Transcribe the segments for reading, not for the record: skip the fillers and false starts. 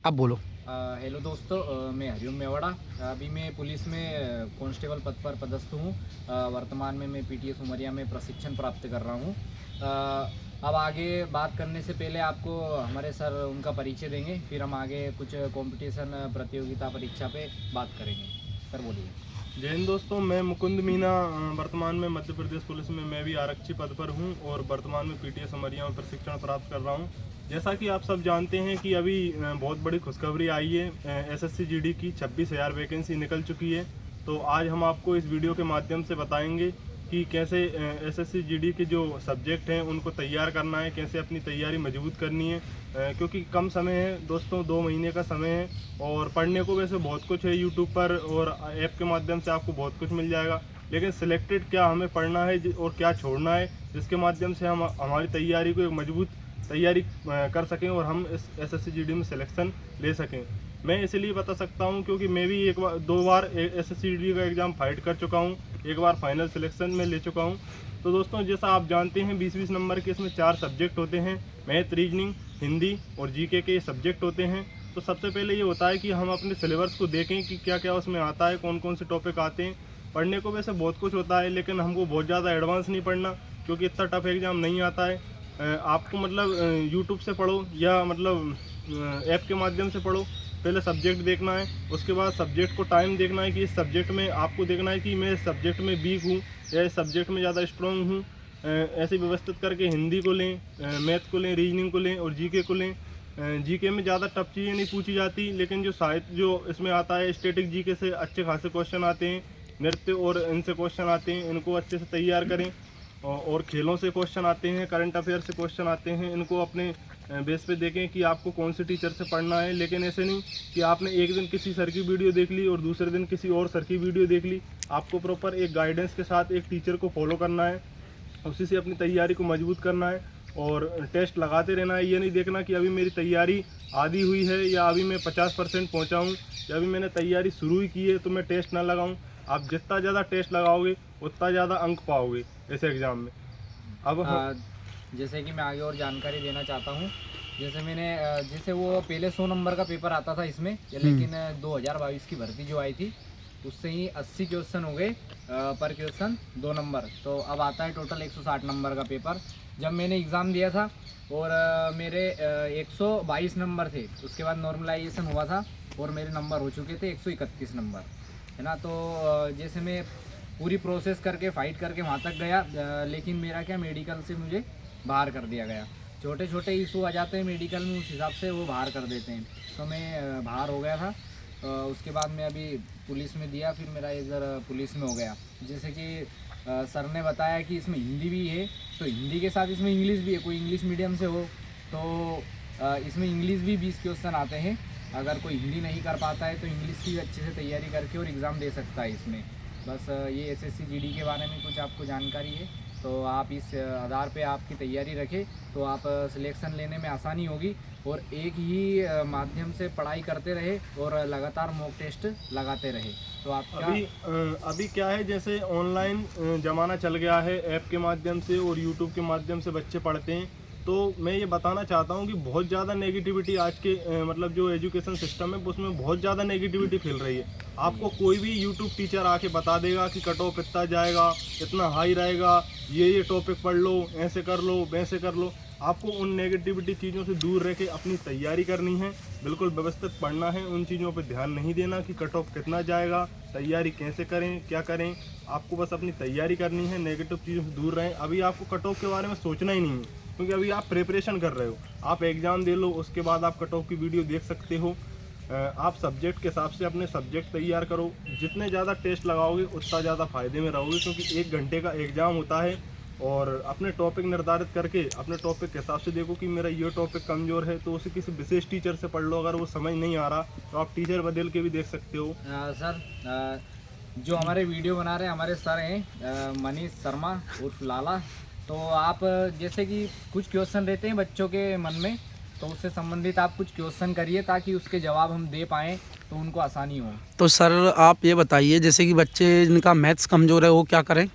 आप बोलो। हेलो दोस्तों, मैं हरिओम मेवाड़ा। अभी मैं पुलिस में कांस्टेबल पद पर पदस्थ हूँ। वर्तमान में मैं पीटीएस उमरिया में प्रशिक्षण प्राप्त कर रहा हूँ। अब आगे बात करने से पहले आपको हमारे सर उनका परिचय देंगे, फिर हम आगे कुछ कंपटीशन प्रतियोगिता परीक्षा पे बात करेंगे। सर बोलिए। जय हिंद दोस्तों, मैं मुकुंद मीना वर्तमान में मध्य प्रदेश पुलिस में मैं भी आरक्षी पद पर हूं और वर्तमान में पीटीएस उमरिया में प्रशिक्षण प्राप्त कर रहा हूं। जैसा कि आप सब जानते हैं कि अभी बहुत बड़ी खुशखबरी आई है। एसएससी जीडी की 26,000 वैकेंसी निकल चुकी है। तो आज हम आपको इस वीडियो के माध्यम से बताएंगे कि कैसे एसएससी जीडी के जो सब्जेक्ट हैं उनको तैयार करना है, कैसे अपनी तैयारी मजबूत करनी है। क्योंकि कम समय है दोस्तों, 2 महीने का समय है और पढ़ने को वैसे बहुत कुछ है यूट्यूब पर और ऐप के माध्यम से आपको बहुत कुछ मिल जाएगा, लेकिन सिलेक्टेड क्या हमें पढ़ना है और क्या छोड़ना है, जिसके माध्यम से हम हमारी तैयारी को एक मजबूत तैयारी कर सकें और हम इस एसएससी जीडी में सिलेक्शन ले सकें। मैं इसलिए बता सकता हूं क्योंकि मैं भी 2 बार एसएससी जीडी का एग्ज़ाम फाइट कर चुका हूं, एक बार फाइनल सिलेक्शन में ले चुका हूं। तो दोस्तों, जैसा आप जानते हैं 20-20 नंबर के इसमें 4 सब्जेक्ट होते हैं। मैथ, रीजनिंग, हिंदी और जीके के सब्जेक्ट होते हैं। तो सबसे पहले ये होता है कि हम अपने सिलेबस को देखें कि क्या क्या उसमें आता है, कौन कौन से टॉपिक आते हैं। पढ़ने को वैसे बहुत कुछ होता है, लेकिन हमको बहुत ज़्यादा एडवांस नहीं पढ़ना, क्योंकि इतना टफ एग्ज़ाम नहीं आता है। आपको मतलब यूट्यूब से पढ़ो या मतलब ऐप के माध्यम से पढ़ो। पहले सब्जेक्ट देखना है, उसके बाद सब्जेक्ट को टाइम देखना है कि इस सब्जेक्ट में आपको देखना है कि मैं इस सब्जेक्ट में वीक हूँ या इस सब्जेक्ट में ज़्यादा स्ट्रॉन्ग हूँ। ऐसे व्यवस्थित करके हिंदी को लें, मैथ को लें, रीजनिंग को लें और जीके को लें। जीके में ज़्यादा टफ चीज़ें नहीं पूछी जाती, लेकिन जो साहित्य जो इसमें आता है, स्टैटिक जीके से अच्छे खासे क्वेश्चन आते हैं, नृत्य और इनसे क्वेश्चन आते हैं, इनको अच्छे से तैयार करें। और खेलों से क्वेश्चन आते हैं, करंट अफेयर से क्वेश्चन आते हैं, इनको अपने बेस पे देखें कि आपको कौन से टीचर से पढ़ना है। लेकिन ऐसे नहीं कि आपने एक दिन किसी सर की वीडियो देख ली और दूसरे दिन किसी और सर की वीडियो देख ली। आपको प्रॉपर एक गाइडेंस के साथ एक टीचर को फॉलो करना है, उसी से अपनी तैयारी को मजबूत करना है और टेस्ट लगाते रहना है। ये नहीं देखना कि अभी मेरी तैयारी आधी हुई है या अभी मैं 50% पहुँचा हूँ या अभी मैंने तैयारी शुरू ही की है तो मैं टेस्ट ना लगाऊँ। आप जितना ज़्यादा टेस्ट लगाओगे उतना ज़्यादा अंक पाओगे इस एग्ज़ाम में। अब जैसे कि मैं आगे और जानकारी देना चाहता हूँ। जैसे वो पहले 100 नंबर का पेपर आता था इसमें, लेकिन 2022 की भर्ती जो आई थी उससे ही 80 क्वेश्चन हो गए, पर क्वेश्चन 2 नंबर। तो अब आता है टोटल 160 नंबर का पेपर। जब मैंने एग्ज़ाम दिया था और मेरे 122 नंबर थे, उसके बाद नॉर्मलाइजेशन हुआ था और मेरे नंबर हो चुके थे 131 नंबर, है ना। तो जैसे मैं पूरी प्रोसेस करके फाइट करके वहाँ तक गया, लेकिन मेरा क्या, मेडिकल से मुझे बाहर कर दिया गया। छोटे छोटे इशू आ जाते हैं मेडिकल में, उस हिसाब से वो बाहर कर देते हैं। तो मैं बाहर हो गया था। उसके बाद मैं अभी पुलिस में दिया, फिर मेरा इधर पुलिस में हो गया। जैसे कि सर ने बताया कि इसमें हिंदी भी है, तो हिंदी के साथ इसमें इंग्लिश भी है। कोई इंग्लिश मीडियम से हो तो इसमें इंग्लिश भी 20 क्वेश्चन आते हैं। अगर कोई हिंदी नहीं कर पाता है तो इंग्लिश की अच्छे से तैयारी करके और एग्ज़ाम दे सकता है इसमें। बस ये एसएससी जीडी के बारे में कुछ आपको जानकारी है, तो आप इस आधार पे आपकी तैयारी रखें तो आप सिलेक्शन लेने में आसानी होगी। और एक ही माध्यम से पढ़ाई करते रहे और लगातार मॉक टेस्ट लगाते रहे तो आपका अभी क्या है, जैसे ऑनलाइन ज़माना चल गया है, ऐप के माध्यम से और यूट्यूब के माध्यम से बच्चे पढ़ते हैं। तो मैं ये बताना चाहता हूँ कि बहुत ज़्यादा नेगेटिविटी आज के मतलब जो एजुकेशन सिस्टम है उसमें बहुत ज़्यादा नेगेटिविटी फैल रही है। आपको कोई भी यूट्यूब टीचर आके बता देगा कि कट ऑफ इतना जाएगा, इतना हाई रहेगा, ये टॉपिक पढ़ लो, ऐसे कर लो, वैसे कर लो। आपको उन नेगेटिविटी चीज़ों से दूर रह के अपनी तैयारी करनी है, बिल्कुल व्यवस्थित पढ़ना है। उन चीज़ों पे ध्यान नहीं देना कि कट ऑफ कितना जाएगा, तैयारी कैसे करें, क्या करें। आपको बस अपनी तैयारी करनी है, नेगेटिव चीज़ों से दूर रहें। अभी आपको कट ऑफ के बारे में सोचना ही नहीं है, क्योंकि अभी आप प्रिपरेशन कर रहे हो। आप एग्ज़ाम दे लो, उसके बाद आप कट ऑफ की वीडियो देख सकते हो। आप सब्जेक्ट के हिसाब से अपने सब्जेक्ट तैयार करो। जितने ज़्यादा टेस्ट लगाओगे उतना ज़्यादा फ़ायदे में रहोगे, क्योंकि 1 घंटे का एग्ज़ाम होता है। और अपने टॉपिक निर्धारित करके अपने टॉपिक के हिसाब से देखो कि मेरा ये टॉपिक कमज़ोर है तो उसे किसी विशेष टीचर से पढ़ लो। अगर वो समझ नहीं आ रहा तो आप टीचर बदल के भी देख सकते हो। सर, जो हमारे वीडियो बना रहे हैं हमारे सर हैं मनीष शर्मा उर्फ लाला। तो आप जैसे कि कुछ क्वेश्चन रहते हैं बच्चों के मन में, तो उससे संबंधित आप कुछ क्वेश्चन करिए ताकि उसके जवाब हम दे पाएँ तो उनको आसानी हो। तो सर आप ये बताइए, जैसे कि बच्चे जिनका मैथ्स कमज़ोर है वो क्या करें?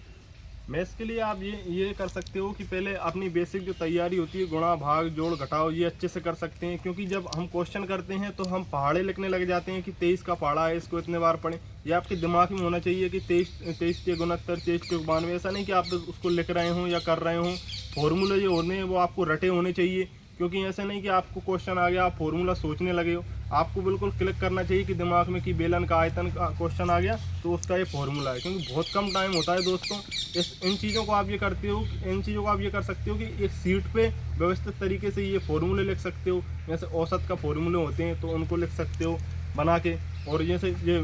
मैथ्स के लिए आप ये कर सकते हो कि पहले अपनी बेसिक जो तैयारी होती है, गुणा भाग जोड़ घटाओ, ये अच्छे से कर सकते हैं। क्योंकि जब हम क्वेश्चन करते हैं तो हम पहाड़े लिखने लग जाते हैं कि 23 का पहाड़ा है, इसको इतने बार पढ़ें। ये आपके दिमाग में होना चाहिए कि 23 के 69, 23 के 92। ऐसा नहीं कि आप उसको लिख रहे हों या कर रहे हों। फॉर्मूले जो होने हैं वो आपको रटे होने चाहिए। क्योंकि ऐसा नहीं कि आपको क्वेश्चन आ गया, आप फॉर्मूला सोचने लगे हो। आपको बिल्कुल क्लिक करना चाहिए कि दिमाग में कि बेलन का आयतन का क्वेश्चन आ गया तो उसका ये फॉर्मूला है। क्योंकि बहुत कम टाइम होता है दोस्तों। इन चीज़ों को आप ये करते हो, इन चीज़ों को आप ये कर सकते हो कि एक सीट पे व्यवस्थित तरीके से ये फॉर्मूले लिख सकते हो। जैसे औसत का फॉर्मूले होते हैं तो उनको लिख सकते हो बना के, और जैसे ये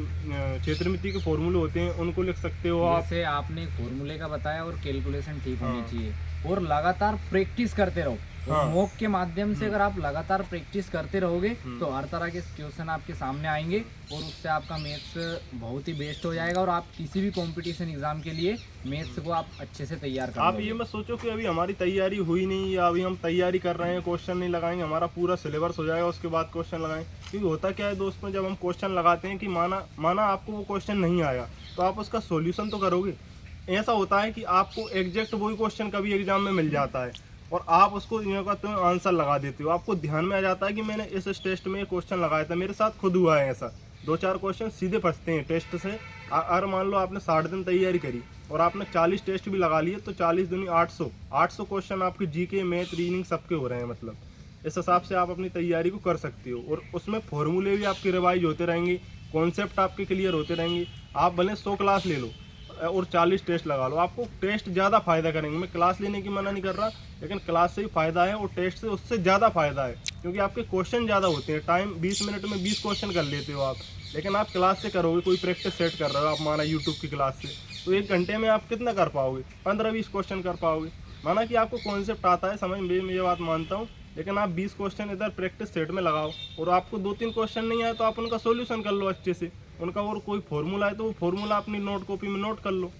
क्षेत्रमिति के फॉर्मूले होते हैं उनको लिख सकते हो आप। जैसे आपने फॉर्मूले का बताया और कैलकुलेशन ठीक होनी चाहिए, और लगातार प्रैक्टिस करते रहो। और मॉक के माध्यम से अगर आप लगातार प्रैक्टिस करते रहोगे तो हर तरह के क्वेश्चन आपके सामने आएंगे और उससे आपका मैथ्स बहुत ही बेस्ट हो जाएगा और आप किसी भी कंपटीशन एग्जाम के लिए मैथ्स को आप अच्छे से तैयार कर आप ये मत सोचो कि अभी हमारी तैयारी हुई नहीं या अभी हम तैयारी कर रहे हैं, क्वेश्चन नहीं लगाएंगे, हमारा पूरा सिलेबस हो जाएगा उसके बाद क्वेश्चन लगाएंगे। क्योंकि होता क्या है दोस्तों, जब हम क्वेश्चन लगाते हैं कि माना आपको वो क्वेश्चन नहीं आया तो आप उसका सोल्यूशन तो करोगे। ऐसा होता है कि आपको एग्जैक्ट वही क्वेश्चन कभी एग्जाम में मिल जाता है और आप उसको तो आंसर लगा देते हो। आपको ध्यान में आ जाता है कि मैंने इस टेस्ट में क्वेश्चन लगाया था, मेरे साथ खुद हुआ है ऐसा। 2-4 क्वेश्चन सीधे फंसते हैं टेस्ट से। अगर मान लो आपने 60 दिन तैयारी करी और आपने 40 टेस्ट भी लगा लिए तो 40 दूनी 800 क्वेश्चन आपके जीके, मैथ, रीजनिंग सबके हो रहे हैं। मतलब इस हिसाब से आप अपनी तैयारी को कर सकते हो और उसमें फॉर्मूले भी आपके रिवाइज होते रहेंगे, कॉन्सेप्ट आपके क्लियर होते रहेंगे। आप भले 100 क्लास ले लो और 40 टेस्ट लगा लो, आपको टेस्ट ज़्यादा फ़ायदा करेंगे। मैं क्लास लेने की मना नहीं कर रहा, लेकिन क्लास से ही फ़ायदा है और टेस्ट से उससे ज़्यादा फ़ायदा है। क्योंकि आपके क्वेश्चन ज़्यादा होते हैं, टाइम 20 मिनट में 20 क्वेश्चन कर लेते हो आप। लेकिन आप क्लास से करोगे, कोई प्रैक्टिस सेट कर रहे हो आप माना यूट्यूब की क्लास से, तो 1 घंटे में आप कितना कर पाओगे? 15-20 क्वेश्चन कर पाओगे। माना कि आपको कॉन्सेप्ट आता है समझ में, मैं ये बात मानता हूँ, लेकिन आप 20 क्वेश्चन इधर प्रैक्टिस सेट में लगाओ और आपको 2-3 क्वेश्चन नहीं आए तो आप उनका सोल्यूशन कर लो अच्छे से। उनका और कोई फॉर्मूला है तो वो फॉर्मूला अपनी नोट कॉपी में नोट कर लो।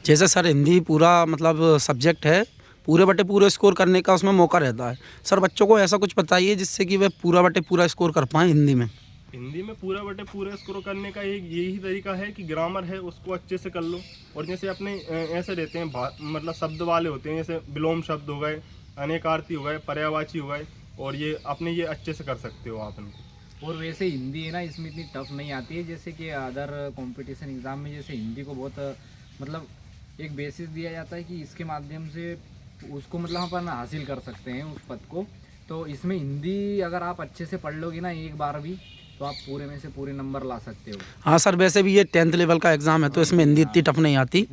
जैसे सर हिंदी पूरा मतलब सब्जेक्ट है, पूरे बटे पूरे स्कोर करने का उसमें मौका रहता है। सर बच्चों को ऐसा कुछ बताइए जिससे कि वे पूरा बटे पूरा स्कोर कर पाएँ हिंदी में। हिंदी में पूरा बटे पूरा स्कोर करने का एक यही तरीका है कि ग्रामर है उसको अच्छे से कर लो। और जैसे अपने ऐसे रहते हैं मतलब शब्द वाले होते हैं, जैसे विलोम शब्द हो गए, अनेकार्थी हो गए, पर्यायवाची हो गए, और ये अपने ये अच्छे से कर सकते हो आप इनको। और वैसे हिंदी है ना, इसमें इतनी टफ नहीं आती है जैसे कि अदर कंपटीशन एग्जाम में। जैसे हिंदी को बहुत मतलब एक बेसिस दिया जाता है कि इसके माध्यम से उसको मतलब हम अपन हासिल कर सकते हैं उस पद को। तो इसमें हिंदी अगर आप अच्छे से पढ़ लोगे ना एक बार भी, तो आप पूरे में से पूरे नंबर ला सकते हो। हाँ सर, वैसे भी ये 10th लेवल का एग्ज़ाम है तो इसमें हिंदी इतनी टफ नहीं आती।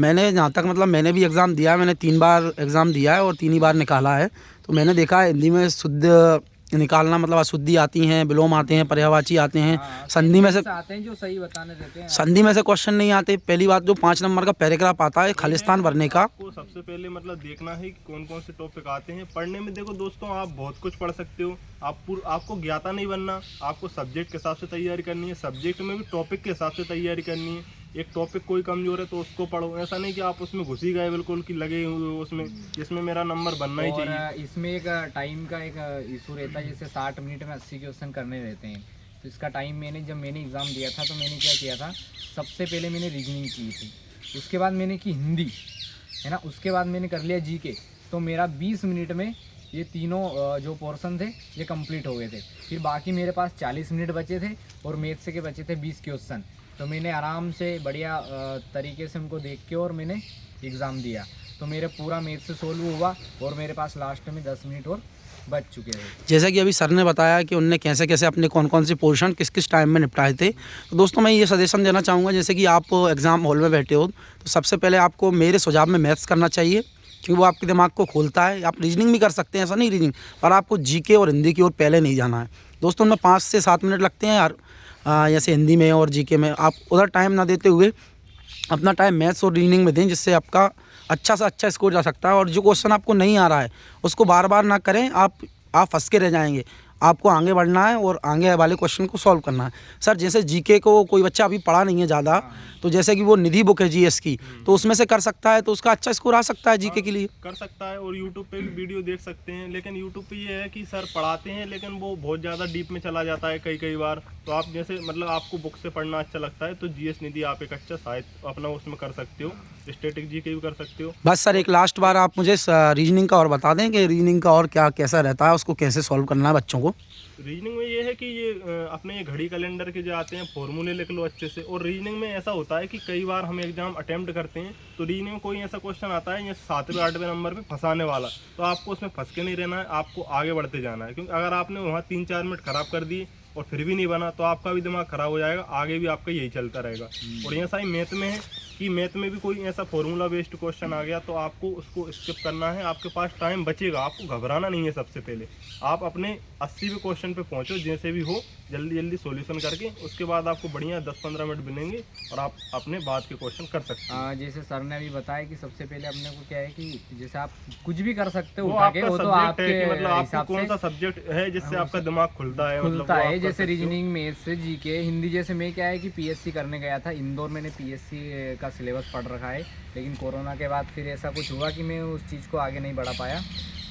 मैंने जहाँ तक मतलब मैंने भी एग्ज़ाम दिया है, मैंने 3 बार एग्ज़ाम दिया है और 3 ही बार निकाला है। तो मैंने देखा है हिंदी में शुद्ध निकालना मतलब अशुद्धि आती हैं, विलोम आते हैं, पर्यायवाची आते हैं, संधि में से आते हैं जो सही बताने देते हैं। संधि में से क्वेश्चन नहीं आते। पहली बात जो 5 नंबर का पैराग्राफ आता है खालिस्तान भरने का, आपको सबसे पहले मतलब देखना है कि कौन कौन से टॉपिक आते हैं। पढ़ने में देखो दोस्तों, आप बहुत कुछ पढ़ सकते हो। आपको ज्ञाता नहीं बनना, आपको सब्जेक्ट के हिसाब से तैयारी करनी है। सब्जेक्ट में भी टॉपिक के हिसाब से तैयारी करनी है। एक टॉपिक कोई कमजोर है तो उसको पढ़ो। ऐसा नहीं कि आप उसमें घुस ही गए बिल्कुल कि लगे हुए उसमें, जिसमें मेरा नंबर बनना ही चाहिए। और इसमें एक टाइम का एक इशू रहता है, जैसे 60 मिनट में 80 क्वेश्चन करने रहते हैं। तो इसका टाइम जब मैंने एग्ज़ाम दिया था तो मैंने क्या किया था, सबसे पहले मैंने रीजनिंग की थी, उसके बाद मैंने की हिंदी, है ना, उसके बाद मैंने कर लिया जीके। तो मेरा 20 मिनट में ये तीनों जो पोर्शन थे ये कंप्लीट हो गए थे। फिर बाकी मेरे पास 40 मिनट बचे थे और मैथ्स के बचे थे 20 क्वेश्चन। तो मैंने आराम से बढ़िया तरीके से उनको देख के और मैंने एग्ज़ाम दिया। तो मेरे पूरा मैथ्स सोल्व हुआ और मेरे पास लास्ट में 10 मिनट और बच चुके थे। जैसा कि अभी सर ने बताया कि उनने कैसे कैसे अपने कौन कौन से पोर्शन किस किस टाइम में निपटाए थे। तो दोस्तों मैं ये सजेशन देना चाहूँगा, जैसे कि आप एग्ज़ाम हॉल में बैठे हो तो सबसे पहले आपको मेरे सुझाव में मैथ्स करना चाहिए, क्योंकि वो आपके दिमाग को खोलता है। आप रीजनिंग भी कर सकते हैं, ऐसा नहीं रीजनिंग, पर आपको जीके और हिंदी की ओर पहले नहीं जाना है। दोस्तों उनमें 5 से 7 मिनट लगते हैं यार, जैसे हिंदी में और जीके में। आप उधर टाइम ना देते हुए अपना टाइम मैथ्स और रीजनिंग में दें, जिससे आपका अच्छा से अच्छा स्कोर जा सकता है। और जो क्वेश्चन आपको नहीं आ रहा है उसको बार बार ना करें, आप फंस के रह जाएंगे। आपको आगे बढ़ना है और आगे वाले क्वेश्चन को सॉल्व करना है। सर जैसे जीके को कोई बच्चा अभी पढ़ा नहीं है ज़्यादा, तो जैसे कि वो निधि बुक है जीएस की, तो उसमें से कर सकता है, तो उसका अच्छा स्कोर आ सकता है जीके के लिए। कर सकता है और यूट्यूब पे भी वीडियो देख सकते हैं। लेकिन यूट्यूब पे ये है कि सर पढ़ाते हैं लेकिन वो बहुत ज़्यादा डीप में चला जाता है कई बार, तो आप जैसे मतलब आपको बुक से पढ़ना अच्छा लगता है तो जीएस निधि आप एक अच्छा साहित्य अपना उसमें कर सकते हो, स्टैटिक जीके भी कर सकते हो। बस सर एक लास्ट बार आप मुझे रीजनिंग का और बता दें कि रीजनिंग का और क्या कैसा रहता है, उसको कैसे सॉल्व करना है बच्चों को। रीजनिंग में ये है कि ये अपने ये घड़ी कैलेंडर के जो आते हैं फॉर्मूले लिख लो अच्छे से। और रीजनिंग में ऐसा होता है कि कई बार हम एग्जाम अटेम्प्ट करते हैं तो रीजनिंग में कोई ऐसा क्वेश्चन आता है जैसे 7वें 8वें नंबर पे फंसाने वाला, तो आपको उसमें फंस के नहीं रहना है, आपको आगे बढ़ते जाना है। क्योंकि अगर आपने वहाँ 3-4 मिनट खराब कर दिए और फिर भी नहीं बना तो आपका भी दिमाग खराब हो जाएगा, आगे भी आपका यही चलता रहेगा। और ऐसा ही मैथ में है कि मैथ में भी कोई ऐसा फॉर्मूला बेस्ड क्वेश्चन आ गया तो आपको उसको स्किप करना है, आपके पास टाइम बचेगा, आपको घबराना नहीं है। सबसे पहले आप अपने 80वें क्वेश्चन पे पहुंचो, जैसे भी हो जल्दी जल्दी सॉल्यूशन करके, उसके बाद आपको बढ़िया 10-15 मिनट मिलेंगे और आप अपने बाद के क्वेश्चन कर सकते हैं। जैसे सर ने अभी बताया कि सबसे पहले अपने को क्या है कि जैसे आप कुछ भी कर सकते हो वो उठा के, आपका वो तो सब्जेक्ट है कि आपके मतलब आपको हिसाब कौन से सा सब्जेक्ट है जिससे आपका दिमाग खुलता है, मतलब खुलता वो है। आप कर जैसे सकते हो। Reasoning, maths, GK, Hindi. जैसे मैं क्या है कि पीएससी करने गया था इंदौर, मैंने पीएससी का सिलेबस पढ़ रखा है, लेकिन कोरोना के बाद फिर ऐसा कुछ हुआ कि मैं उस चीज़ को आगे नहीं बढ़ा पाया।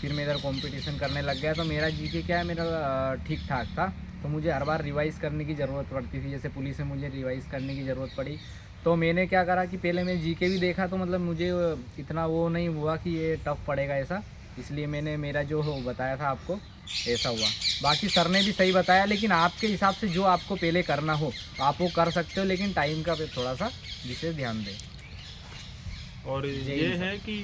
फिर मैं इधर कंपटीशन करने लग गया तो मेरा जीके क्या है, मेरा ठीक ठाक था, तो मुझे हर बार रिवाइज़ करने की ज़रूरत पड़ती थी। जैसे पुलिस में मुझे रिवाइज़ करने की ज़रूरत पड़ी तो मैंने क्या करा कि पहले मैं जीके भी देखा तो मतलब मुझे इतना वो नहीं हुआ कि ये टफ पड़ेगा ऐसा, इसलिए मैंने मेरा जो बताया था आपको ऐसा हुआ। बाकी सर ने भी सही बताया, लेकिन आपके हिसाब से जो आपको पहले करना हो आप वो कर सकते हो, लेकिन टाइम का थोड़ा सा विशेष ध्यान दें। और ये है कि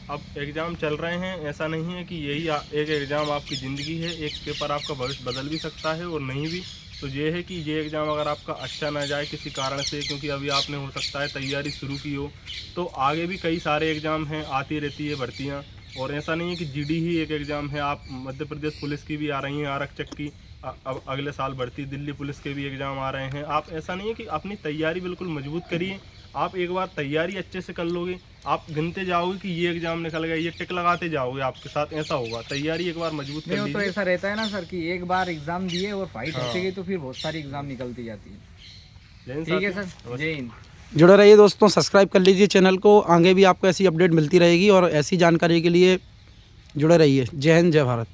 अब एग्ज़ाम चल रहे हैं, ऐसा नहीं है कि यही एक एग्ज़ाम आपकी ज़िंदगी है, एक पेपर आपका भविष्य बदल भी सकता है और नहीं भी। तो ये है कि ये एग्ज़ाम अगर आपका अच्छा ना जाए किसी कारण से, क्योंकि अभी आपने हो सकता है तैयारी शुरू की हो, तो आगे भी कई सारे एग्ज़ाम हैं, आती रहती है भर्तियाँ। और ऐसा नहीं है कि जीडी ही एक एग्ज़ाम है, आप मध्य प्रदेश पुलिस की भी आ रही हैं, आरक्षक की अब अगले साल भर्ती, दिल्ली पुलिस के भी एग्ज़ाम आ रहे हैं। आप ऐसा नहीं है कि अपनी तैयारी बिल्कुल मजबूत करिए। आप एक बार तैयारी अच्छे से कर लोगे, आप गिनते जाओगे कि ये एग्ज़ाम निकल गया, ये टिक लगाते जाओगे, आपके साथ ऐसा होगा। तैयारी एक बार मजबूत कर नहीं, तो लीजिए। ऐसा रहता है ना सर कि एक बार एग्ज़ाम दिए और फाइट होती गई तो फिर बहुत सारी एग्ज़ाम निकलती जाती है। जय हिंद ठीक है साथियों। सर, जय हिंद। जुड़े रहिए दोस्तों, सब्सक्राइब कर लीजिए चैनल को, आगे भी आपको ऐसी अपडेट मिलती रहेगी और ऐसी जानकारी के लिए जुड़े रहिए। जय हिंद, जय भारत।